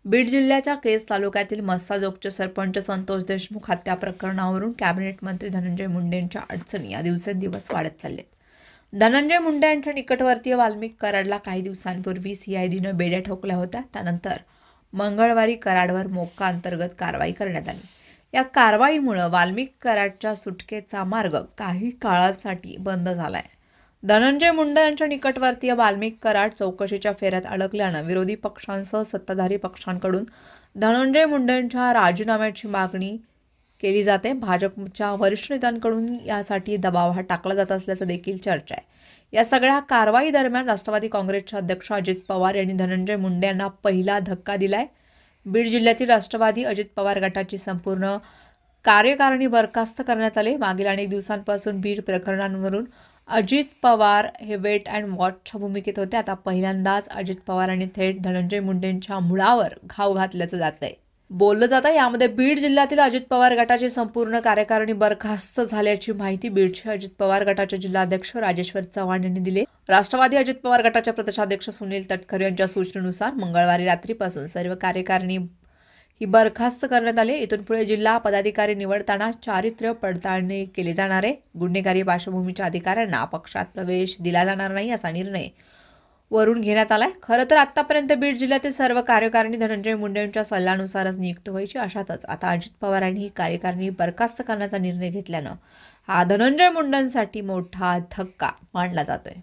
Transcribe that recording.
बीड जिल्ह्याच्या केज तालुक्यातील मस्साजोगचे सरपंच संतोष देशमुख हत्या प्रकरणावरून कॅबिनेट मंत्री धनंजय मुंडे यांच्या अडचणी या दिवसेंदिवस वाढत चाललेत. धनंजय मुंडे यांच्या निकटवर्तीय वाल्मिक कराडला काही दिवसांपूर्वी सीआयडीनं बेड्या ठोकल्या होत्या. त्यानंतर मंगळवारी कराडवर मोक्का अंतर्गत कारवाई करण्यात आली. या कारवाईमुळे वाल्मिक कराडच्या सुटकेचा मार्ग काही काळासाठी बंद झालाय. धनंजय मुंडे यांच्या निकटवर्तीय वाल्मिक कराड चौकशीच्या फेऱ्यात अडकल्यानं विरोधी पक्षांसह सत्ताधारी पक्षांकडून धनंजय मुंडेंच्या राजीनाम्याची मागणी केली जाते. भाजपच्या वरिष्ठ नेत्यांकडून यासाठी दबाव टाकला जात असल्याचं देखील चर्चा आहे. या सगळ्या कारवाई दरम्यान राष्ट्रवादी काँग्रेसचे अध्यक्ष अजित पवार यांनी धनंजय मुंडे यांना पहिला धक्का दिलाय. बीड जिल्ह्यातील राष्ट्रवादी अजित पवार गटाची संपूर्ण कार्यकारिणी बरखास्त करण्यात आले. मागील अनेक दिवसांपासून बीड प्रकरणांवरून अजित पवार हे वेट अँड वॉचच्या भूमिकेत होते. आता पहिल्यांदाच अजित पवारांनी थेट धनंजय मुंडेंच्या मुळावर घाव घातल्याचं बोललं जातं. यामध्ये बीड जिल्ह्यातील अजित पवार गटाची संपूर्ण कार्यकारिणी बरखास्त झाल्याची माहिती बीडचे अजित पवार गटाचे जिल्हाध्यक्ष राजेश्वर चव्हाण यांनी दिली. राष्ट्रवादी अजित पवार गटाचे प्रदेशाध्यक्ष सुनील तटकरे यांच्या सूचनेनुसार मंगळवारी रात्रीपासून सर्व कार्यकारिणी ही बरखास्त करण्यात आली. इथून पुढे जिल्हा पदाधिकारी निवडताना चारित्र्य पडताळणी केली जाणार आहे. गुन्हेगारी पार्श्वभूमीच्या अधिकाऱ्यांना पक्षात प्रवेश दिला जाणार नाही असा निर्णय वरून घेण्यात आलाय. खरं तर आतापर्यंत बीड जिल्ह्यातील सर्व कार्यकारिणी धनंजय मुंडे यांच्या सल्ल्यानुसारच नियुक्त व्हायची. अशातच आता अजित पवारांनी ही कार्यकारिणी बरखास्त करण्याचा निर्णय घेतल्यानं हा धनंजय मुंडेंसाठी मोठा धक्का मानला जातोय.